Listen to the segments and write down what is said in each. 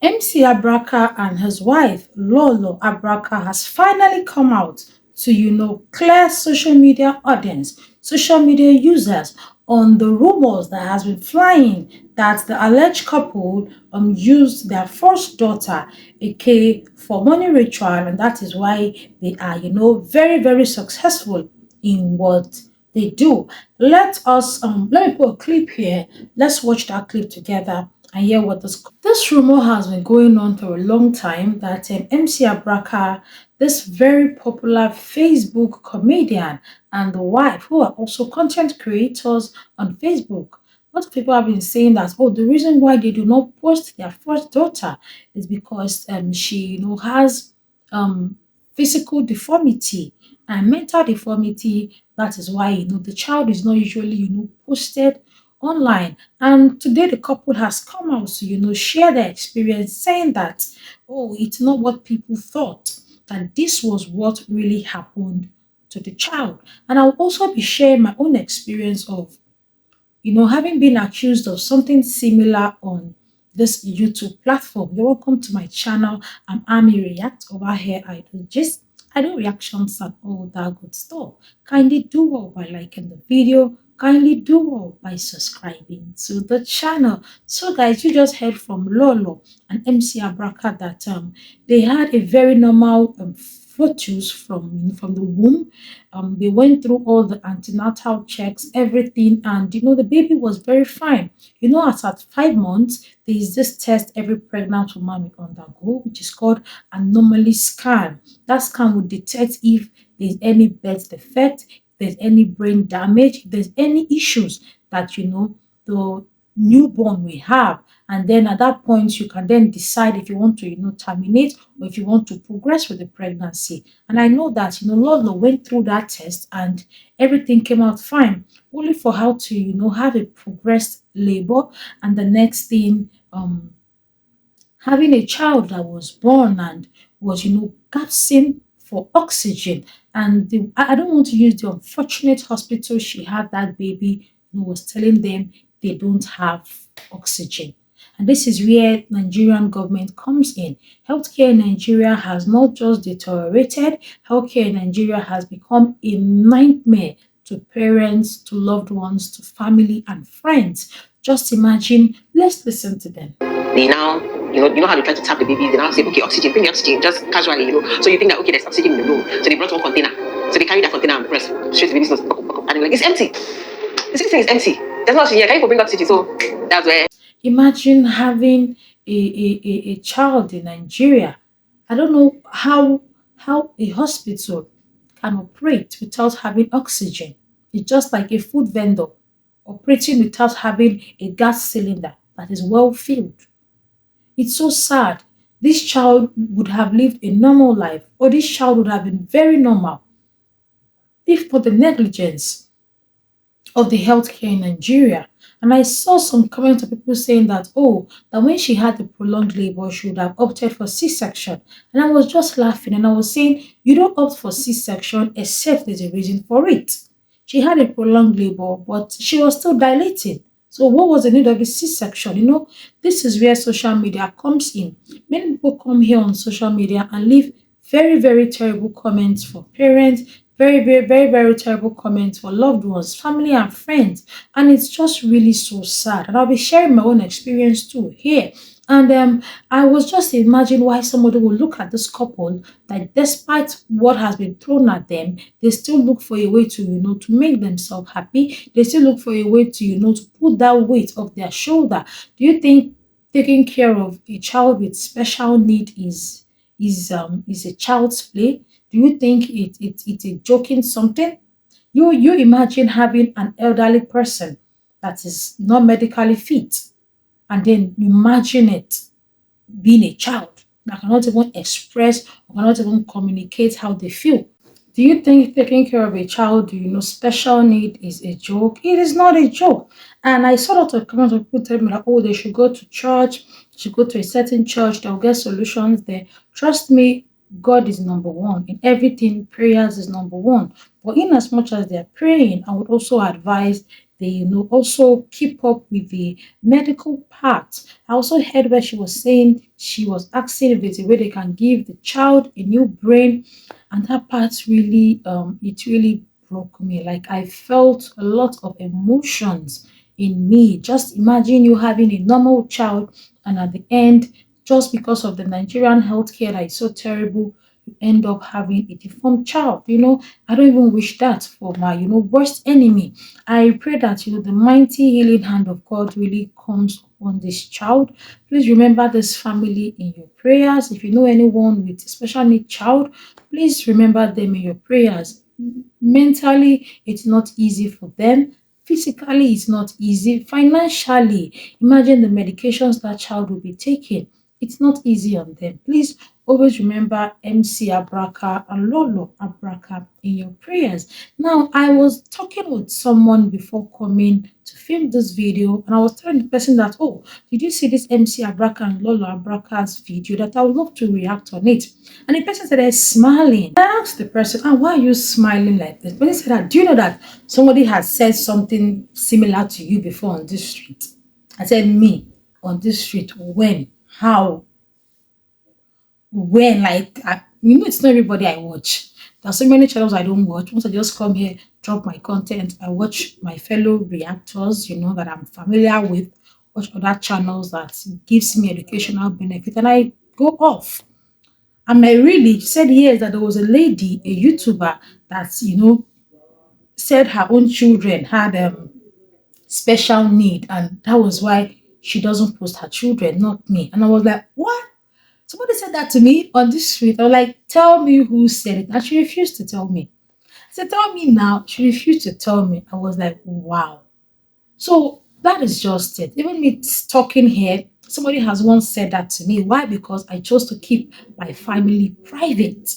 MC Abraka and his wife, Lolo Abraka, has finally come out to, clear social media audience, social media users on the rumors that has been flying that the alleged couple used their first daughter, aka, for money ritual, and that is why they are, very, very successful in what they do. Let me put a clip here. Let's watch that clip together and hear what this rumor has been going on for a long time that MC Abraka, this very popular Facebook comedian, and the wife, who are also content creators on Facebook. A lot of people have been saying that, oh, the reason why they do not post their first daughter is because she, has physical deformity and mental deformity. That is why, the child is not usually, posted online. And today the couple has come out to, share their experience, saying that, oh, it's not what people thought, that this was what really happened to the child. And I'll also be sharing my own experience of, having been accused of something similar on this YouTube platform. You're welcome to my channel. I'm Ami React. Over here, I do reactions and all that good stuff. Kindly do well by liking the video. Kindly do well by subscribing to the channel. So, guys, you just heard from Lolo and MC Abraka that they had a very normal photos from the womb. They went through all the antenatal checks, everything, and the baby was very fine. As at 5 months, there is this test every pregnant woman will undergo, which is called anomaly scan. That scan will detect if there's any birth defect, if there's any brain damage, if there's any issues that the newborn will have. And then at that point, you can then decide if you want to, terminate, or if you want to progress with the pregnancy. And I know that, Lolo went through that test and everything came out fine, only for her to, have a progressed labor. And the next thing, having a child that was born and was, gasping for oxygen. And I don't want to use the unfortunate hospital she had that baby, was telling them they don't have oxygen. And this is where Nigerian government comes in. Healthcare in Nigeria has not just deteriorated, healthcare in Nigeria has become a nightmare to parents, to loved ones, to family and friends. Just imagine, let's listen to them. They now, you know how they try to tap the baby. They now say, okay, oxygen, bring me oxygen, just casually, So you think that, okay, there's oxygen in the room. So they brought one container. So they carry that container and press straight to the baby's nose. And they're like, it's empty. The thing is empty. There's no oxygen here. Can you go bring oxygen? So that's where. Imagine having a child in Nigeria. I don't know how a hospital can operate without having oxygen. It's just like a food vendor operating without having a gas cylinder that is well filled. It's so sad. This child would have lived a normal life, or this child would have been very normal if for the negligence of the healthcare in Nigeria. And I saw some comments of people saying that, oh, that when she had the prolonged labor, she would have opted for C-section. And I was just laughing and I was saying, you don't opt for C-section except there's a reason for it. She had a prolonged labor, but she was still dilating. So what was the need of a C-section? This is where social media comes in. Many people come here on social media and leave very, very terrible comments for parents, very, very, very, very terrible comments for loved ones, family and friends. And it's just really so sad. And I'll be sharing my own experience too here. And I was just imagining why somebody would look at this couple that despite what has been thrown at them, they still look for a way to, to make themselves happy. They still look for a way to, to put that weight off their shoulder. Do you think taking care of a child with special need is a child's play? Do you think it's a joking something? You imagine having an elderly person that is not medically fit, and then imagine it being a child that cannot even express or cannot even communicate how they feel. Do you think taking care of a child, special need is a joke? It is not a joke. And I saw a lot of comments of people telling me that, oh, they should go to church, they should go to a certain church, they'll get solutions there. Trust me, God is number one. In everything, prayers is number one. But in as much as they're praying, I would also advise they also keep up with the medical part. I also heard where she was saying she was asking if there's a way they can give the child a new brain, and that part really it really broke me. Like I felt a lot of emotions in me. Just imagine you having a normal child, and at the end, just because of the Nigerian healthcare that is so terrible, you end up having a deformed child. I don't even wish that for my worst enemy. I pray that the mighty healing hand of God really comes on this child. Please remember this family in your prayers. If you know anyone with a special need child, please remember them in your prayers. Mentally, it's not easy for them. Physically, it's not easy. Financially, imagine the medications that child will be taking. It's not easy on them. Please always remember MC Abraka and Lolo Abraka in your prayers. Now, I was talking with someone before coming to film this video, and I was telling the person that, oh, did you see this MC Abraka and Lolo Abraka's video? That I would love to react on it. And the person started smiling. I asked the person, and why are you smiling like this? The person said, do you know that somebody has said something similar to you before on this street? I said, me on this street? When? How? When? Like, it's not everybody I watch. There are so many channels I don't watch. Once I just come here, drop my content, I watch my fellow reactors, that I'm familiar with, watch other channels that gives me educational benefit, and I go off. And I really said yes that there was a lady, a YouTuber, that said her own children had special need, and that was why she doesn't post her children, not me. And I was like, what? Somebody said that to me on this street. I was like, tell me who said it. And she refused to tell me. I said, tell me now. She refused to tell me. I was like, wow. So that is just it. Even me talking here, somebody has once said that to me. Why? Because I chose to keep my family private.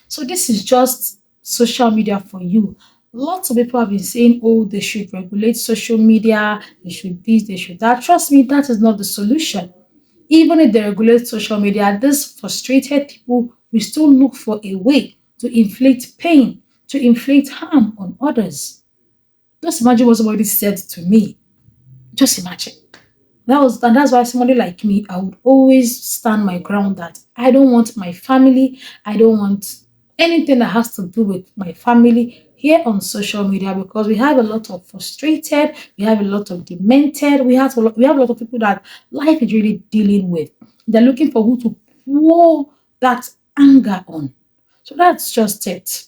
So this is just social media for you. Lots of people have been saying, oh, they should regulate social media, they should this, they should that. Trust me, that is not the solution. Even if they regulate social media, these frustrated people will still look for a way to inflict pain, to inflict harm on others. Just imagine what somebody said to me. Just imagine. And that's why somebody like me, I would always stand my ground that I don't want my family, I don't want anything that has to do with my family here on social media, because we have a lot of frustrated, we have a lot of demented, we have a lot of people that life is really dealing with. They're looking for who to pour that anger on. So that's just it.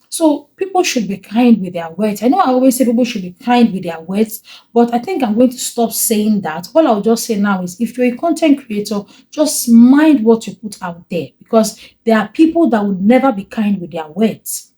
So people should be kind with their words. I know I always say people should be kind with their words, but I think I'm going to stop saying that. All I'll just say now is if you're a content creator, just mind what you put out there, because there are people that would never be kind with their words.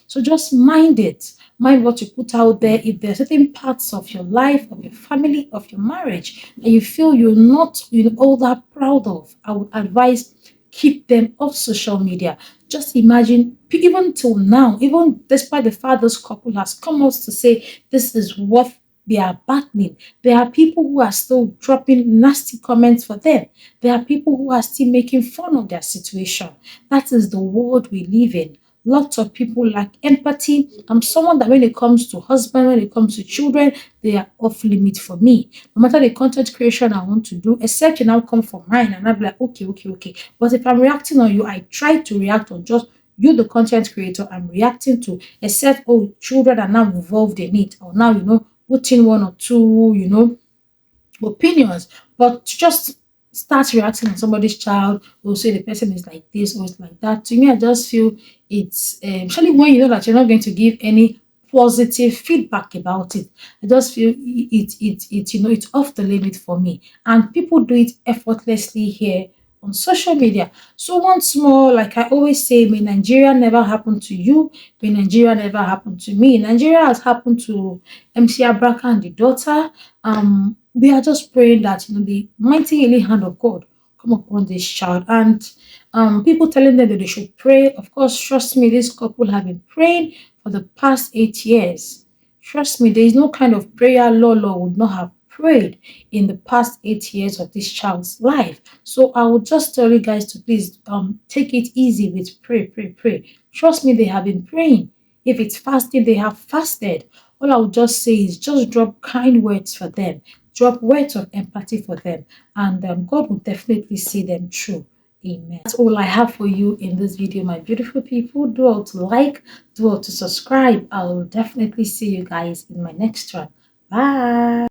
So just mind it. Mind what you put out there. If there are certain parts of your life, of your family, of your marriage that you feel you're not all that proud of, I would advise keep them off social media. Just imagine, even till now, even despite the fact this couple has come out to say this is what they are battling, there are people who are still dropping nasty comments for them. There are people who are still making fun of their situation. That is the world we live in. Lots of people lack empathy. I'm someone that when it comes to husband, when it comes to children, they are off limit for me. No matter the content creation I want to do, except you now come for mine and I'll be like, okay, okay, okay. But if I'm reacting on you, I try to react on just you, the content creator, I'm reacting to, except, oh, children are now involved in it, or now, put in one or two, opinions, but to just start reacting on somebody's child or say the person is like this or it's like that. To me, I just feel it's especially when you know that you're not going to give any positive feedback about it. I just feel it's off the limit for me, and people do it effortlessly here on social media. So once more, like I always say, may Nigeria never happen to you, may Nigeria never happen to me. Nigeria has happened to MC Abraka and the daughter. We are just praying that the mighty healing hand of God come upon this child, and people telling them that they should pray. Of course, trust me, this couple have been praying for the past 8 years. Trust me, there is no kind of prayer Lolo would not have prayed in the past 8 years of this child's life. So I would just tell you guys to please take it easy with pray, pray, pray. Trust me, they have been praying. If it's fasting, they have fasted. All I would just say is just drop kind words for them, drop words of empathy for them, and God will definitely see them through. Amen. That's all I have for you in this video, my beautiful people. Do all to like, do all to subscribe. I will definitely see you guys in my next one. Bye.